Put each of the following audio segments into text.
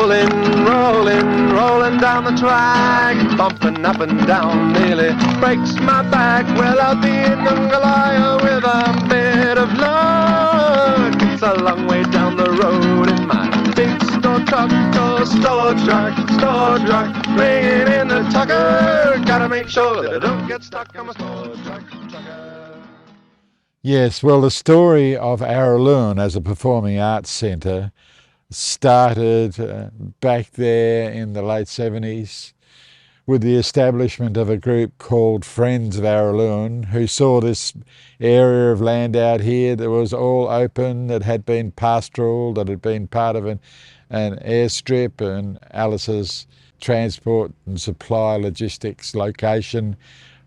rolling, rolling, rolling down the track, bumping up and down, nearly breaks my back. Well, I'll be in Mongolia with a bit of luck. It's a long way down the road in my big store truck, oh, store truck, bringing in the tucker. Gotta make sure that I don't get stuck on my store trucker. Yes, well, the story of Araluen as a performing arts centre started back there in the late 70s with the establishment of a group called Friends of Araluen, who saw this area of land out here that was all open, that had been pastoral, that had been part of an airstrip, and Alice's transport and supply logistics location,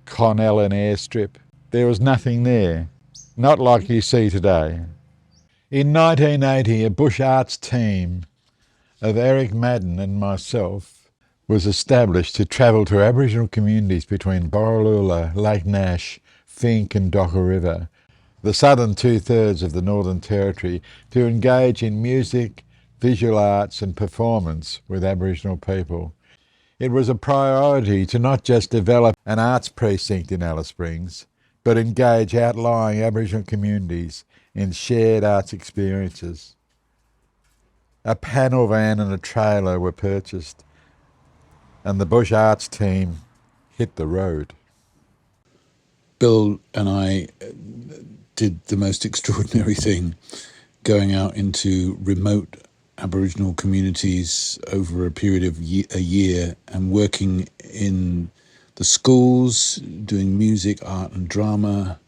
Con Ellen airstrip. There was nothing there, not like you see today. In 1980, a bush arts team of Eric Maddern and myself was established to travel to Aboriginal communities between Borroloola, Lake Nash, Finke and Docker River, the southern two-thirds of the Northern Territory, to engage in music, visual arts and performance with Aboriginal people. It was a priority to not just develop an arts precinct in Alice Springs, but engage outlying Aboriginal communities in shared arts experiences. A panel van and a trailer were purchased, and the Bush Arts team hit the road. Bill and I did the most extraordinary thing, going out into remote Aboriginal communities over a period of a year and working in the schools, doing music, art and drama,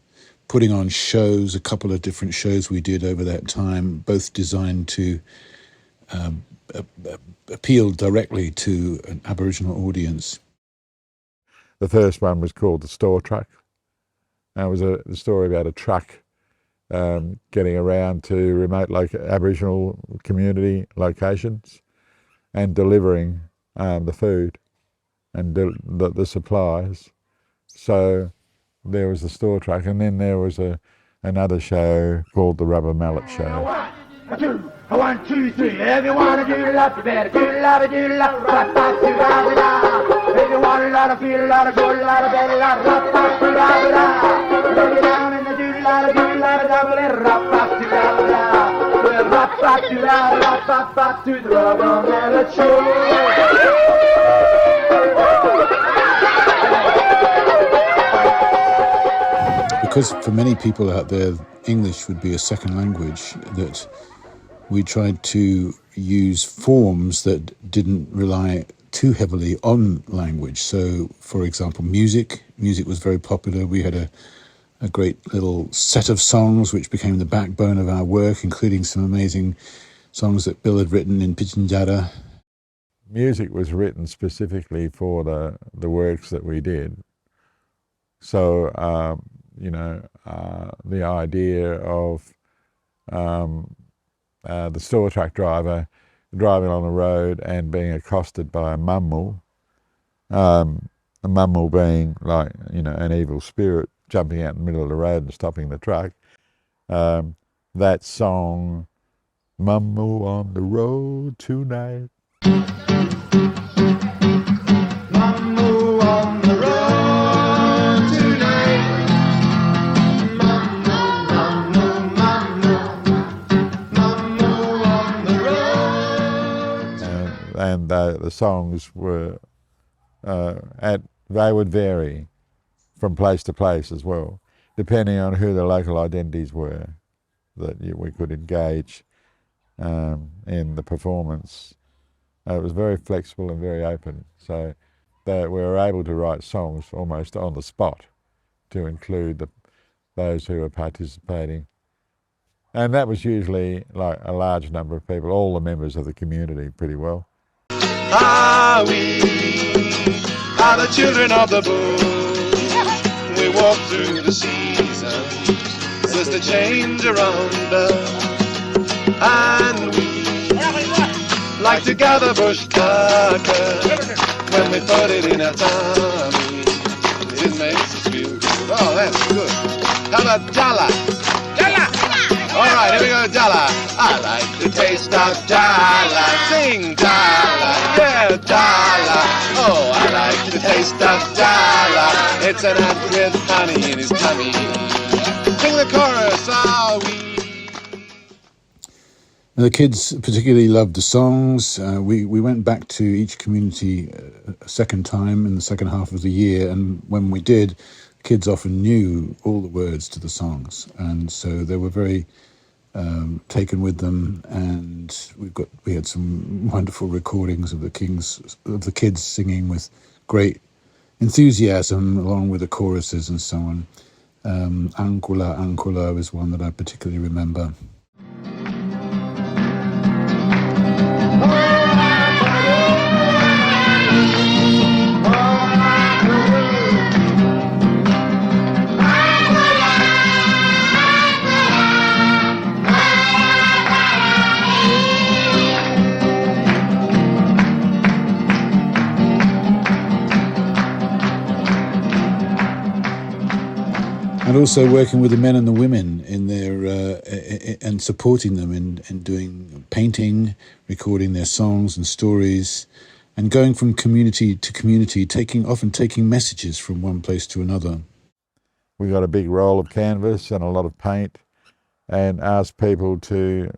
putting on shows, a couple of different shows we did over that time, both designed to appeal directly to an Aboriginal audience. The first one was called The Store Truck. It was a story about a truck getting around to remote Aboriginal community locations and delivering the food and the supplies. So there was the store truck, and then there was another show called the Rubber Mallet Show. 1, 2, 3. If you wanna do love, you better do love, do love, rap, rap, do love, da. If you want a lot of feel, a lot of good, a lot of better, rap, rap, do love, da. Lay it down in the do love, double it, rap, rap, do love, da. Well, rap, rap, do love, rap, rap, do the Rubber Mallet Show. Because for many people out there, English would be a second language, that we tried to use forms that didn't rely too heavily on language. So, for example, music was very popular. We had a great little set of songs which became the backbone of our work, including some amazing songs that Bill had written in Pitjantjatjara. Music was written specifically for the works that we did. So, the idea of the store truck driver driving on the road and being accosted by a mumble, being like, an evil spirit jumping out in the middle of the road and stopping the truck. That song, Mumble on the Road Tonight. Mumble on the road tonight. Mumble, mumble on the road. And the songs were they would vary from place to place as well, depending on who the local identities were that we could engage in the performance. It was very flexible and very open, so that we were able to write songs almost on the spot to include those who were participating. And that was usually like a large number of people, all the members of the community pretty well. We are the children of the bush. We walk through the seasons, just a change around us. And we like to gather bush tucker when we put it in our tummy. It makes us feel good. Oh, that's good. How about Jala? Jala! All right, here we go, Jala. I like the taste of Jala. Sing Jala. taste of jala. It's an ant with honey in his tummy. Sing the chorus, are we? And the kids particularly loved the songs. We went back to each community a second time in the second half of the year, and when we did, kids often knew all the words to the songs, and so they were very taken with them. And we had some wonderful recordings of the kids singing with great enthusiasm, along with the choruses and so on. Ankula Ankula is one that I particularly remember. And also working with the men and the women in their and supporting them in doing painting, recording their songs and stories, and going from community to community, often taking messages from one place to another. We got a big roll of canvas and a lot of paint, and asked people to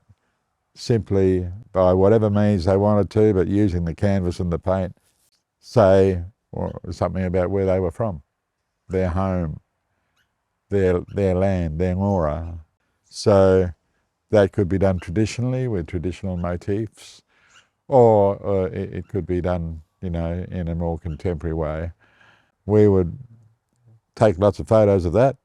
simply, by whatever means they wanted to, but using the canvas and the paint, say something about where they were from, their home, their land, their ngora. So that could be done traditionally with traditional motifs, or it could be done, in a more contemporary way. We would take lots of photos of that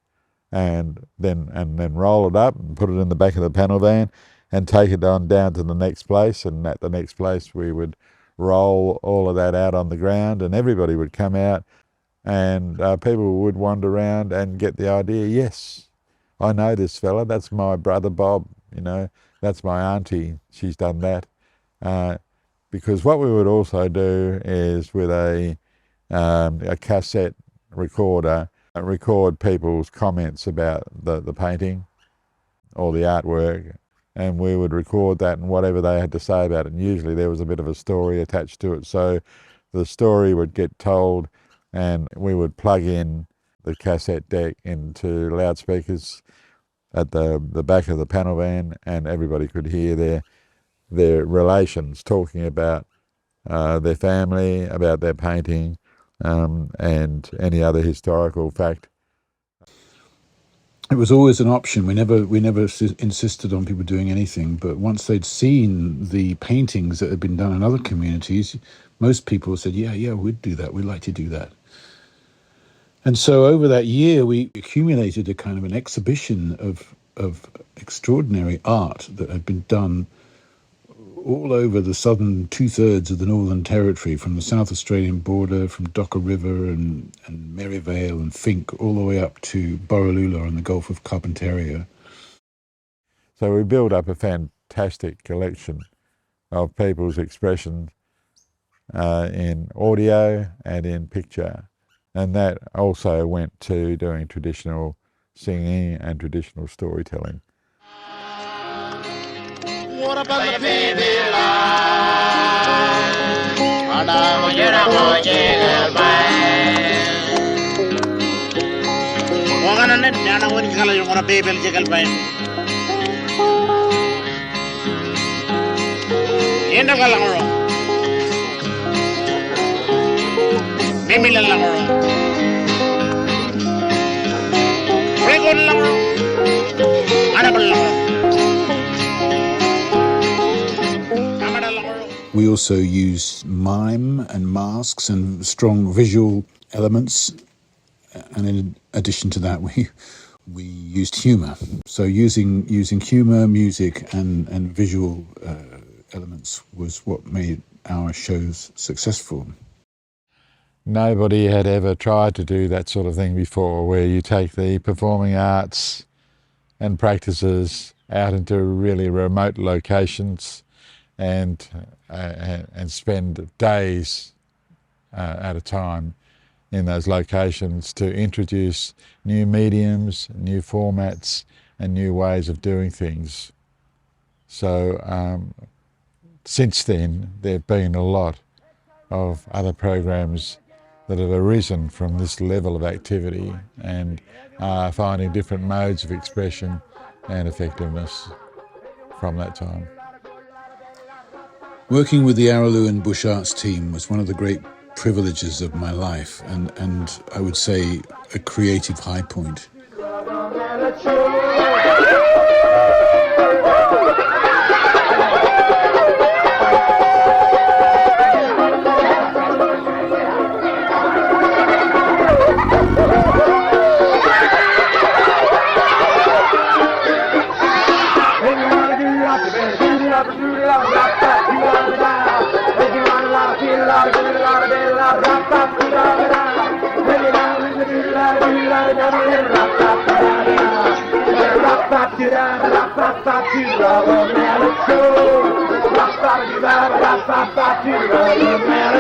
and then roll it up and put it in the back of the panel van and take it on down to the next place, and at the next place we would roll all of that out on the ground, and everybody would come out, and people would wander around and get the idea, yes, I know this fella, that's my brother Bob, that's my auntie, she's done that. Because what we would also do is with a cassette recorder, record people's comments about the painting or the artwork, and we would record that and whatever they had to say about it. And usually there was a bit of a story attached to it, so the story would get told, and we would plug in the cassette deck into loudspeakers at the back of the panel van, and everybody could hear their relations talking about their family, about their painting, and any other historical fact. It was always an option. We never insisted on people doing anything, but once they'd seen the paintings that had been done in other communities, most people said, yeah, we'd do that, we'd like to do that. And so over that year, we accumulated a kind of an exhibition of extraordinary art that had been done all over the southern two-thirds of the Northern Territory, from the South Australian border, from Docker River and Maryvale and Fink, all the way up to Borroloola and the Gulf of Carpentaria. So we built up a fantastic collection of people's expression in audio and in picture. And that also went to doing traditional singing and traditional storytelling. What about the baby line? We also used mime and masks and strong visual elements, and in addition to that, we used humour. So using humour, music, and visual elements was what made our shows successful. Nobody had ever tried to do that sort of thing before, where you take the performing arts and practices out into really remote locations and spend days at a time in those locations to introduce new mediums, new formats, and new ways of doing things. So since then, there have been a lot of other programs that have arisen from this level of activity and finding different modes of expression and effectiveness from that time. Working with the Araluen Bush Arts team was one of the great privileges of my life, and I would say a creative high point. Rap